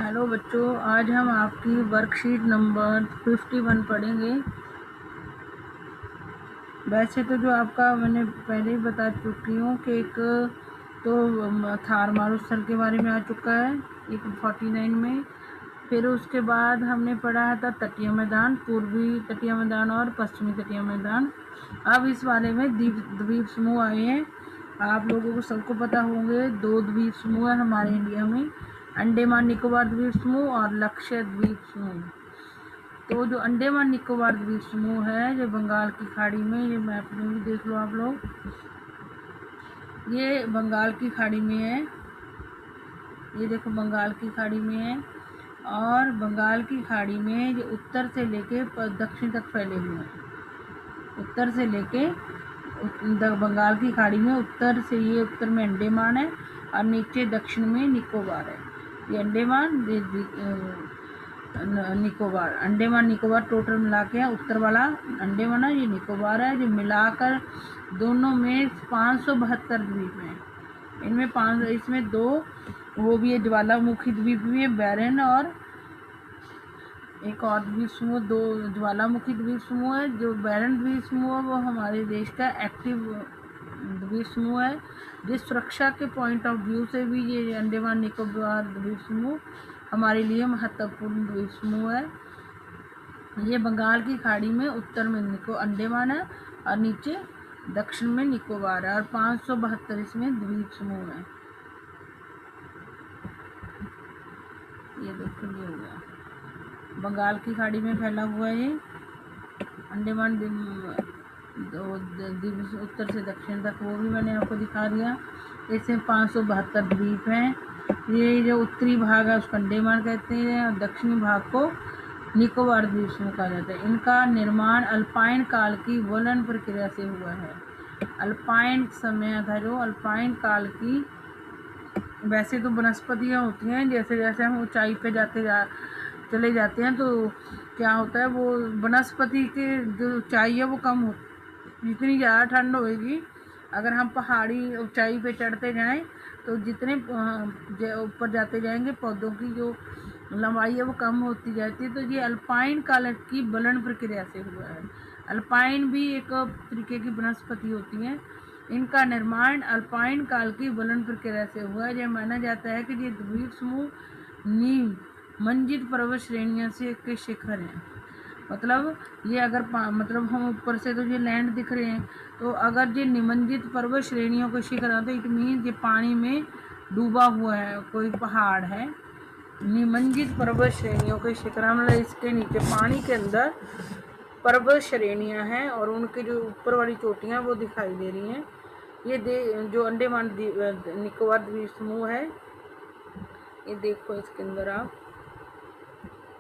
Hello बच्चों, आज हम आपकी वर्कशीट नंबर 51 पढ़ेंगे। वैसे तो जो आपका मैंने पहले ही बता चुकी हूँ कि एक तो थार मारुस्थल के बारे में आ चुका है एक 49 में। फिर उसके बाद हमने पढ़ा था तटीय मैदान, पूर्वी तटीय मैदान और पश्चिमी तटीय मैदान। अब इस बारे में द्वीप समूह आए हैं। आप लोगों को सबको पता होंगे, 2 द्वीप समूह है हमारे इंडिया में, अंडमान निकोबार द्वीप समूह और लक्षद्वीप समूह। तो जो अंडमान निकोबार द्वीप समूह है, जो बंगाल की खाड़ी में, ये मैप में भी देख लो आप लोग, ये बंगाल की खाड़ी में है। ये देखो बंगाल की खाड़ी में है, और बंगाल की खाड़ी में ये उत्तर से लेके दक्षिण तक फैले हुए हैं। उत्तर से लेके बंगाल की खाड़ी में उत्तर से, ये उत्तर में अंडमान है और नीचे दक्षिण में निकोबार है। ये अंडमान, निकोबार, अंडमान निकोबार टोटल मिला के है। उत्तर वाला अंडमान है, ये निकोबार है। जो मिलाकर दोनों में 572 द्वीप हैं। इसमें 2 वो भी है, ज्वालामुखी द्वीप भी है, बैरन, और एक और द्वीप समूह, 2 ज्वालामुखी द्वीप समूह है। जो बैरन द्वीप समूह है वो हमारे देश का एक्टिव द्वीप समूह है, जिस सुरक्षा के पॉइंट ऑफ व्यू से भी ये अंडमान निकोबार द्वीप समूह हमारे लिए महत्वपूर्ण द्वीप समूह है। ये बंगाल की खाड़ी में उत्तर में अंडमान है और नीचे दक्षिण में निकोबार है, और 572 इसमें द्वीप समूह है। ये देखो, ये हो गया बंगाल की खाड़ी में फैला हुआ है। ये अंडमान उत्तर से दक्षिण तक, वो भी मैंने आपको दिखा दिया। इसमें 572 द्वीप हैं। ये जो उत्तरी भाग है उसको अंडमान कहते हैं, और दक्षिणी भाग को निकोबार द्वीप समूह कहा जाता है। इनका निर्माण अल्पाइन काल की वलन प्रक्रिया से हुआ है। अल्पाइन समय था, जो अल्पाइन काल की, वैसे तो वनस्पतियाँ होती हैं, जैसे जैसे हम ऊंचाई पे चले जाते हैं तो क्या होता है, वो वनस्पति की जो ऊंचाई है वो कम हो, जितनी ज़्यादा ठंड होएगी, अगर हम पहाड़ी ऊंचाई पे चढ़ते जाएं तो जितने ऊपर जाते जाएंगे पौधों की जो लंबाई है वो कम होती जाती है। तो ये अल्पाइन काल की वलन प्रक्रिया से हुआ है। अल्पाइन भी एक तरीके की वनस्पति होती है। इनका निर्माण अल्पाइन काल की वलन प्रक्रिया से हुआ है। यह माना जाता है कि ये द्वीप समूह नीम मंजित पर्वत श्रेणियों से के शिखर हैं। मतलब ये अगर मतलब हम ऊपर से तो ये लैंड दिख रहे हैं, तो अगर ये निमंजित पर्वत श्रेणियों के शिखर हैं तो इट मीन ये पानी में डूबा हुआ है, कोई पहाड़ है। निमंजित पर्वत श्रेणियों के शिखर, मतलब इसके नीचे पानी के अंदर पर्वत श्रेणियां हैं और उनके जो ऊपर वाली चोटियां वो दिखाई दे रही हैं। ये जो अंडमान निकोबार द्वीप समूह है, ये देखो इसके अंदर आप,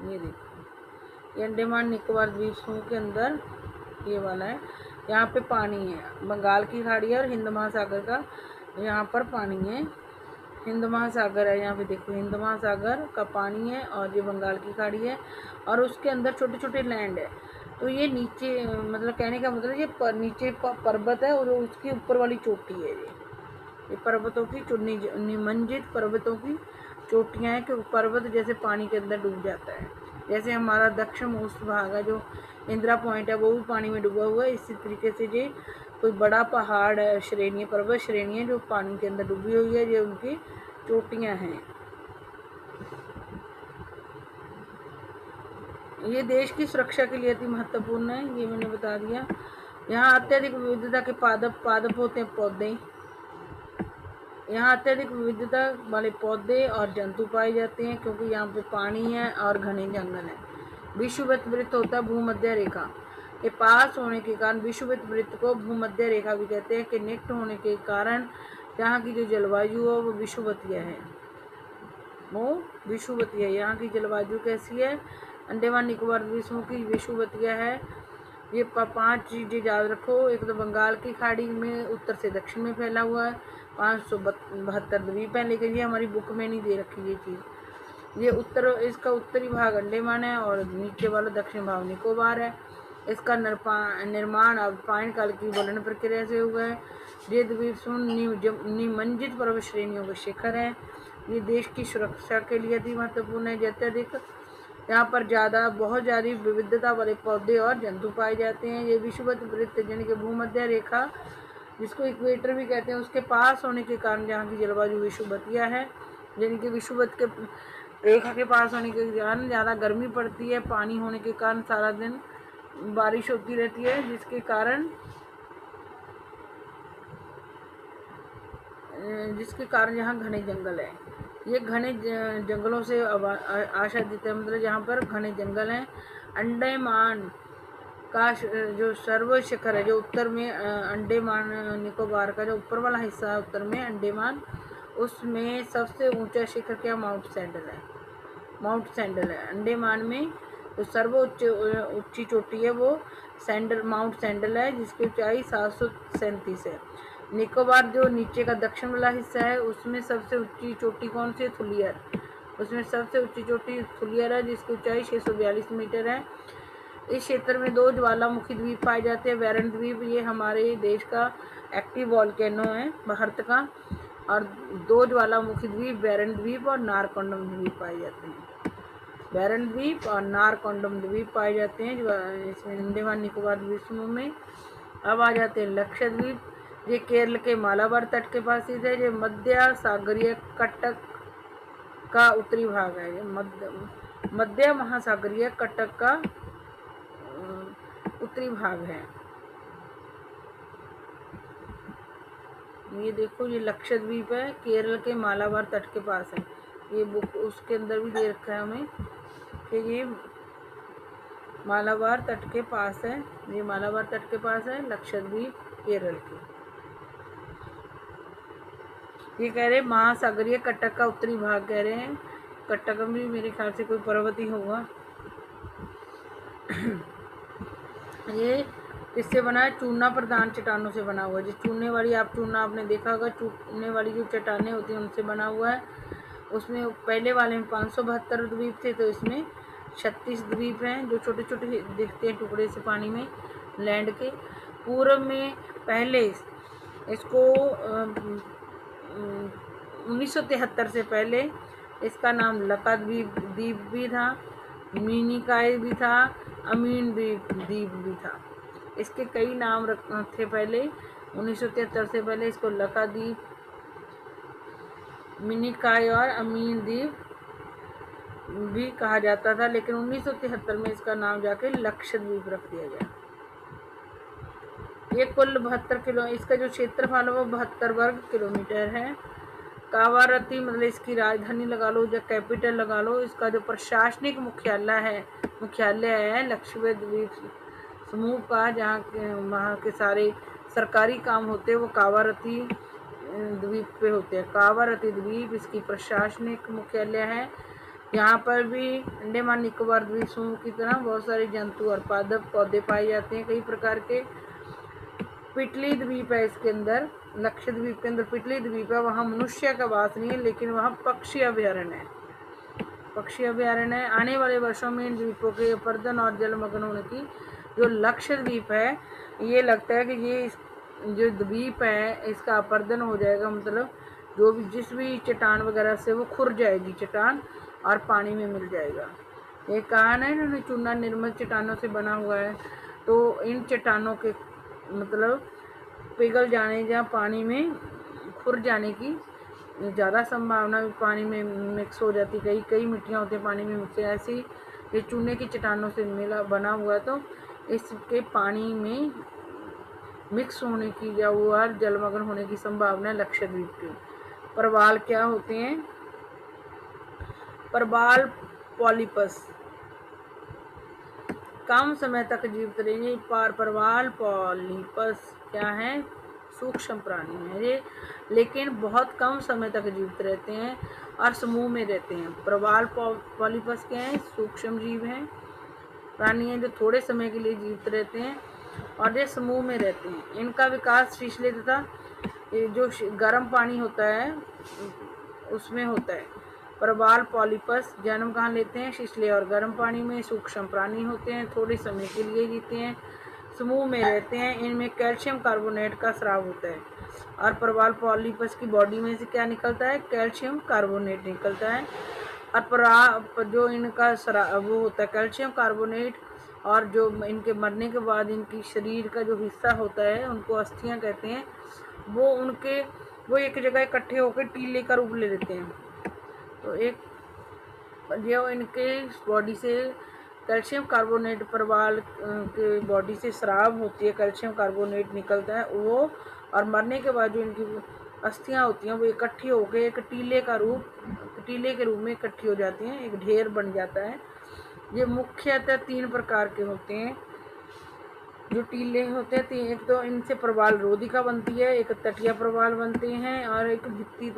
ये देखो, ये अंडमान निकोबार द्वीप समूह के अंदर ये वाला है। यहाँ पे पानी है, बंगाल की खाड़ी है और हिंद महासागर का यहाँ पर पानी है। हिंद महासागर है, यहाँ पे देखो हिंद महासागर का पानी है, और ये बंगाल की खाड़ी है, और उसके अंदर छोटे छोटे लैंड है। तो ये नीचे, मतलब कहने का मतलब ये नीचे पर्वत है और उसकी ऊपर वाली चोटी है। ये पर्वतों की निमंजित पर्वतों की चोटियाँ हैं कि पर्वत जैसे पानी के अंदर डूब जाता है। जैसे हमारा दक्षिण मोस्ट भाग है जो इंदिरा पॉइंट है, वो भी पानी में डूबा हुआ है। इसी तरीके से ये कोई बड़ा पहाड़ है, श्रेणी, पर्वत श्रेणी है जो पानी के अंदर डूबी हुई है, ये उनकी चोटियाँ हैं। ये देश की सुरक्षा के लिए अति महत्वपूर्ण है, ये मैंने बता दिया। यहाँ अत्यधिक विविधता के पादप होते हैं, पौधे। यहाँ अत्यधिक विविधता वाले पौधे और जंतु पाए जाते हैं, क्योंकि यहाँ पे पानी है और घने जंगल है। विषुवत वृत्त होता है भूमध्य रेखा के पास होने के कारण विषुवत वृत्त को भूमध्य रेखा भी कहते हैं। कि निकट होने के कारण यहाँ की जो जलवायु है वो विषुवतीय है, वो विषुवतीय है। यहाँ की जलवायु कैसी है? अंडमान निकोबार द्वीप समूह की विषुवतीय है। ये 5 चीज़ें याद रखो। एक तो बंगाल की खाड़ी में उत्तर से दक्षिण में फैला हुआ है, 572 द्वीप है, लेकिन ये हमारी बुक में नहीं दे रखी ये चीज़। ये इसका उत्तरी भाग अंडमान है और नीचे वाला दक्षिण भाग निकोबार है। इसका निर्माण अल्पाइन काल की वलन प्रक्रिया से हुआ है। ये द्वीप समूह निमंजित पर्वत श्रेणियों के शिखर है। ये देश की सुरक्षा के लिए भी महत्वपूर्ण है। अत्यधिक यहाँ पर बहुत ज़्यादा विविधता वाले पौधे और जंतु पाए जाते हैं। ये विषुवत वृत्त यानी कि भूमध्य रेखा, जिसको इक्वेटर भी कहते हैं, उसके पास होने के कारण यहाँ की जलवायु विषुवतीय है। यानी कि विषुवत के रेखा के पास होने के कारण ज़्यादा गर्मी पड़ती है। पानी होने के कारण सारा दिन बारिश होती रहती है, जिसके कारण यहाँ घने जंगल है। ये घने जंगलों से आच्छादित है, मतलब यहाँ पर घने जंगल हैं। अंडमान का जो सर्वोच्च शिखर है, जो उत्तर में अंडमान निकोबार का जो ऊपर वाला हिस्सा है उत्तर में अंडमान, उसमें सबसे ऊंचा शिखर क्या माउंट सैंडल है। अंडमान में जो सर्वोच्च ऊंची चोटी है वो माउंट सैंडल है, जिसकी ऊंचाई 737 है। निकोबार जो नीचे का दक्षिण वाला हिस्सा है, उसमें सबसे ऊंची चोटी कौन सी है? थुलियर। उसमें सबसे ऊंची चोटी थुलियर है, जिसकी ऊंचाई 642 मीटर है। इस क्षेत्र में 2 ज्वालामुखी द्वीप पाए जाते हैं। वैरन द्वीप, ये हमारे देश का एक्टिव वॉल्केनो है भारत का, और 2 ज्वालामुखी द्वीप वैरन द्वीप और नारकोंडम द्वीप पाए जाते हैं। वैरन द्वीप और नारकोंडम द्वीप पाए जाते हैं इसमें अंडमान निकोबार द्वीप समूह में। अब आ जाते हैं लक्षद्वीप। ये केरल के मालाबार तट के पास स्थित है। ये मध्य सागरीय कटक का उत्तरी भाग है। ये मध्य महासागरीय कटक का उत्तरी भाग है। ये देखो, ये लक्षद्वीप है, केरल के मालाबार तट के पास है। ये बुक उसके अंदर भी दे रखा है हमें कि ये मालाबार तट के पास है। ये मालाबार तट के पास है लक्षद्वीप, केरल के। ये कह रहे महासागरीय कटक का उत्तरी भाग कह रहे हैं। कटक में मेरे ख्याल से कोई पर्वत ही होगा। ये किससे बना है? चूना प्रधान चट्टानों से बना हुआ है। जो चूने वाली चूना आपने देखा होगा, चूने वाली जो चट्टानें होती हैं उनसे बना हुआ है। उसमें पहले वाले में 572 द्वीप थे, तो इसमें 36 द्वीप हैं, जो छोटे छोटे दिखते हैं टुकड़े से पानी में लैंड के। पूर्व में पहले इसको 1973 से पहले इसका नाम लका द्वीप भी था, मिनिकाय भी था, अमीन द्वीप भी था। इसके कई नाम थे पहले। 1973 से पहले इसको लका द्वीप, मिनिकाय और अमीन द्वीप भी कहा जाता था, लेकिन 1973 में इसका नाम जाके लक्षद्वीप रख दिया गया। ये कुल 72 किलो, इसका जो क्षेत्रफल है वो 72 वर्ग किलोमीटर है। कावारती मतलब इसकी राजधानी लगा लो या कैपिटल लगा लो। इसका जो प्रशासनिक मुख्यालय है लक्षद्वीप समूह का, जहाँ वहाँ के सारे सरकारी काम होते हैं वो कावारती द्वीप पे होते हैं। कावारती द्वीप इसकी प्रशासनिक मुख्यालय है। यहाँ पर भी अंडमान निकोबार द्वीप समूह की तरह बहुत सारे जंतु और पादप पौधे पाए जाते हैं, कई प्रकार के। पिटली द्वीप है इसके अंदर, लक्षद्वीप के अंदर पिटली द्वीप है। वहाँ मनुष्य का वास नहीं है, लेकिन वहाँ पक्षी अभ्यारण्य है। आने वाले वर्षों में इन द्वीपों के अपर्दन और जलमग्न होने की जो लक्षद्वीप है, ये लगता है कि ये जो द्वीप है इसका अपर्दन हो जाएगा, मतलब जो भी जिस भी चट्टान वगैरह से वो खुर जाएगी चट्टान और पानी में मिल जाएगा। ये कहा है इन्होंने चूना निर्मित चट्टानों से बना हुआ है, तो इन चट्टानों के मतलब पिघल जाने या पानी में खुर जाने की ज़्यादा संभावना, पानी में मिक्स हो जाती। कई मिट्टियाँ होती हैं पानी में मिक्स, ऐसी ये चूने की चट्टानों से बना हुआ है, तो इसके पानी में मिक्स होने की या वो और जलमग्न होने की संभावना है लक्षद्वीप की। प्रवाल क्या होते हैं? प्रवाल पॉलिपस कम समय तक जीवित रहेंगे। प्रवाल पॉलिपस क्या है? सूक्ष्म प्राणी है ये, लेकिन बहुत कम समय तक जीवित रहते हैं और समूह में रहते हैं। प्रवाल पॉलिपस क्या है? सूक्ष्म जीव हैं, प्राणी हैं जो थोड़े समय के लिए जीवित रहते हैं और ये समूह में रहते हैं। इनका विकास शिशले तथा जो गर्म पानी होता है उसमें होता है। प्रवाल पॉलिपस जन्म कहाँ लेते हैं? शिशले और गर्म पानी में। सूक्ष्म प्राणी होते हैं, थोड़े समय के लिए जीते हैं, समूह में रहते हैं। इनमें कैल्शियम कार्बोनेट का स्राव होता है। और प्रवाल पॉलीपस की बॉडी में से क्या निकलता है, कैल्शियम कार्बोनेट निकलता है। और जो इनका वो होता है कैल्शियम कार्बोनेट, और जो इनके मरने के बाद इनकी शरीर का जो हिस्सा होता है उनको अस्थियां कहते हैं, वो एक जगह इकट्ठे होकर टीले का रूप ले लेते हैं। तो एक जो इनके बॉडी से कैल्शियम कार्बोनेट, प्रवाल के बॉडी से स्राव होती है, कैल्शियम कार्बोनेट निकलता है वो, और मरने के बाद जो इनकी अस्थियां होती हैं वो इकट्ठी होकर एक टीले के रूप में इकट्ठी हो जाती हैं, एक ढेर बन जाता है। ये मुख्यतः 3 प्रकार के होते हैं जो टीले होते हैं। एक तो इनसे प्रवाल रोधिका बनती है, एक तटिया प्रवाल बनते हैं, और एक भित्ति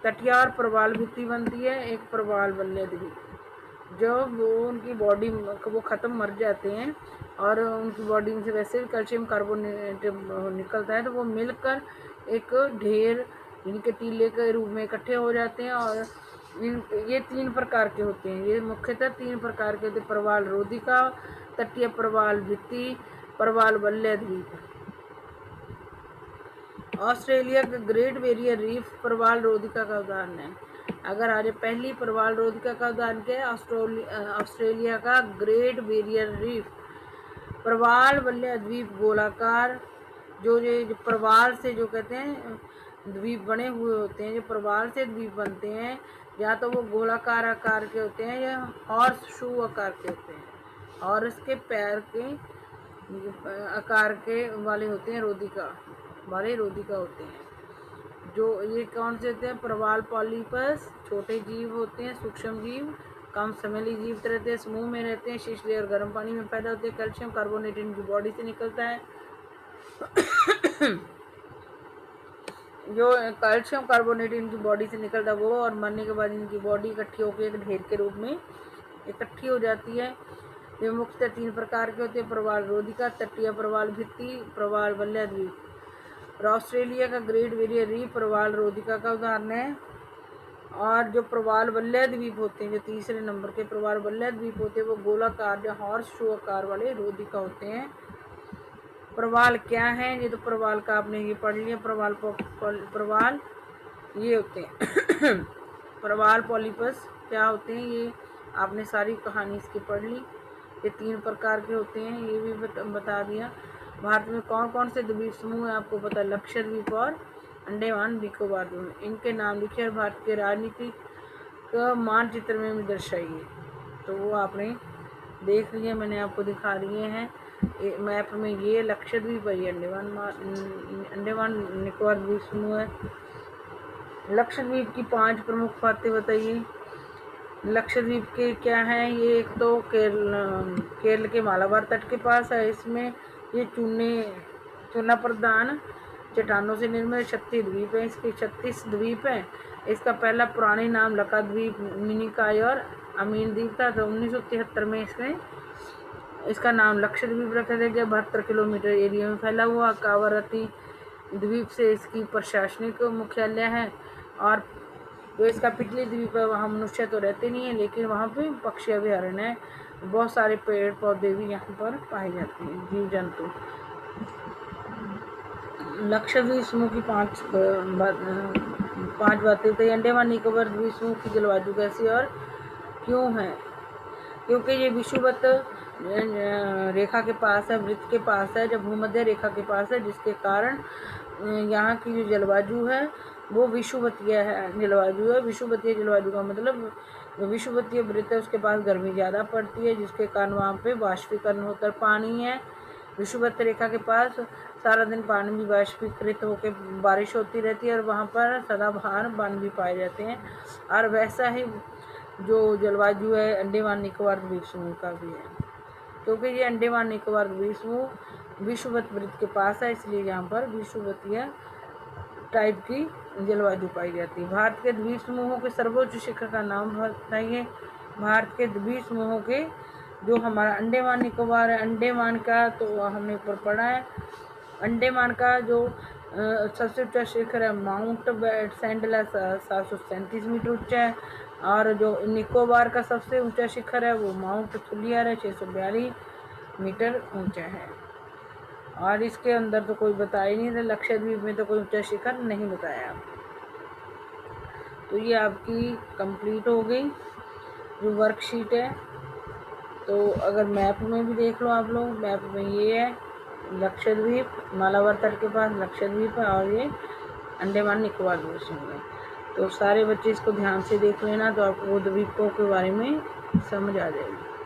तटिया और प्रवाल भित्ति बनती है, एक प्रवाल वल्य द्वीप। जब वो उनकी बॉडी वो ख़त्म मर जाते हैं और उनकी बॉडी में से वैसे भी कैल्शियम कार्बोनेट निकलता है, तो वो मिलकर एक ढेर इनके टीले के रूप में इकट्ठे हो जाते हैं। और ये 3 प्रकार के होते हैं, ये मुख्यतः 3 प्रकार के होते हैं, प्रवाल रोधिका, तटीय प्रवाल भित्ति, प्रवाल वल्य द्वीप। ऑस्ट्रेलिया का ग्रेट बैरियर रीफ प्रवाल रोधिका का उदाहरण है। अगर आज पहली प्रवाल रोधिका का उदाहरण क्या है, ऑस्ट्रेलिया का ग्रेट बैरियर रीफ। प्रवाल वल्य द्वीप गोलाकार, जो प्रवाल से जो कहते हैं द्वीप बने हुए होते हैं, जो प्रवाल से द्वीप बनते हैं, या तो वो गोलाकार आकार के होते हैं या हॉर्स शू आकार के होते हैं, और इसके पैर के आकार के वाले होते हैं, रोधिका होते हैं। जो ये कौन से होते हैं, प्रवाल पॉलीपस छोटे जीव होते हैं, सूक्ष्म जीव, कम समैली जीवित रहते हैं, समूह में रहते हैं, शीश लेयर गर्म पानी में पैदा होते हैं, कैल्शियम कार्बोनेट इनकी बॉडी से निकलता है। जो कैल्शियम कार्बोनेट इनकी बॉडी से निकलता है वो, और मरने के बाद इनकी बॉडी इकट्ठी होकर एक ढेर के रूप में इकट्ठी हो जाती है। ये मुख्यतः 3 प्रकार के होते हैं, प्रवाल रोधिका, तटीय प्रवाल भित्ति, प्रवाल वल्य द्वीप। और ऑस्ट्रेलिया का ग्रेट बैरियर रीफ प्रवाल रोधिका का उदाहरण है। और जो प्रवाल वल्य द्वीप होते हैं, जो तीसरे नंबर के प्रवाल वल्य द्वीप होते हैं, वो गोलाकार या हॉर्स शू आकार वाले रोधिका होते हैं। प्रवाल क्या है, ये तो प्रवाल का आपने ये पढ़ लिया, प्रवाल ये होते हैं। प्रवाल पॉलीपस क्या होते हैं, ये आपने सारी कहानी इसकी पढ़ ली। ये 3 प्रकार के होते हैं, ये भी बता दिया। भारत में कौन कौन से द्वीप समूह है आपको पता है, लक्षद्वीप और अंडमान निकोबार द्वीप। इनके नाम लिखे और भारत के राजनीतिक मानचित्र में भी दर्शाइए। तो वो आपने देख लिया, मैंने आपको दिखा दिए हैं मैप में। ये लक्षद्वीप है, ये अंडमान निकोबार द्वीप समूह है। लक्षद्वीप की 5 प्रमुख बातें बताइए। लक्षद्वीप के क्या हैं, ये एक तो केरल के मालाबार तट के पास है। इसमें ये चूना प्रधान चट्टानों से निर्मित 36 द्वीप है। इसके 36 द्वीप हैं। इसका पहला पुराने नाम लकाद्वीप, मिनिकॉय और अमीन द्वीप था। तो 1973 में इसका नाम लक्षद्वीप रखा गया। 72 किलोमीटर एरिया में फैला हुआ कावारती द्वीप से इसकी प्रशासनिक मुख्यालय है। और जो इसका पिछली द्वीप है वहाँ मनुष्य तो रहते नहीं है, लेकिन वहाँ पे पक्षी अभ्यारण्य है, बहुत सारे पेड़ पौधे भी यहाँ पर पाए जाते हैं, जीव जंतु। लक्षद्वीप समूह की 5 बातें बताइए। अंडमान निकोबार द्वीप समूह की जलवायु कैसी और क्यों है? क्योंकि ये विषुवत रेखा के पास है, वृत्त के पास है, जब भूमध्य रेखा के पास है, जिसके कारण यहाँ की जो जलवायु है वो विषुवतीय जलवायु है। विषुवतीय जलवायु का मतलब विषुवतीय वृत्त है, उसके पास गर्मी ज़्यादा पड़ती है, जिसके कारण वहाँ पे वाष्पीकरण होता है। पानी है विषुवत रेखा के पास, सारा दिन पानी भी वाष्पीकृत होकर बारिश होती रहती है, और वहाँ पर सदाबहार वन भी पाए जाते हैं। और वैसा ही जो जलवायु है अंडमान निकोबार द्वीप समूह का भी है, क्योंकि ये अंडमान निकोबार द्वीप समूह विषुवत वृत्त के पास है, इसलिए यहाँ पर विषुवतीय टाइप की जलवायु पाई जाती है। भारत के द्वीप समूहों के सर्वोच्च शिखर का नाम बताइए। भारत के द्वीप समूहों के जो हमारा अंडमान निकोबार है, अंडमान का तो हमने ऊपर पढ़ा है। अंडमान का जो सबसे ऊंचा शिखर है माउंट सैंडल है, 737 मीटर ऊंचा है। और जो निकोबार का सबसे ऊंचा शिखर है वो माउंट थुलियर है, 642 मीटर ऊंचा है। और इसके अंदर तो कोई बताया ही नहीं था, लक्षद्वीप में तो कोई ऊंचा शिखर नहीं बताया। तो ये आपकी कंप्लीट हो गई जो वर्कशीट है। तो अगर मैप में भी देख लो आप लोग, मैप में ये है लक्षद्वीप, मालाबार तट के पास लक्षद्वीप है और ये अंडमान निकोबार द्वीप समूह है। तो सारे बच्चे इसको ध्यान से देख लेना, तो आपको द्वीपों के बारे में समझ आ जाएगी।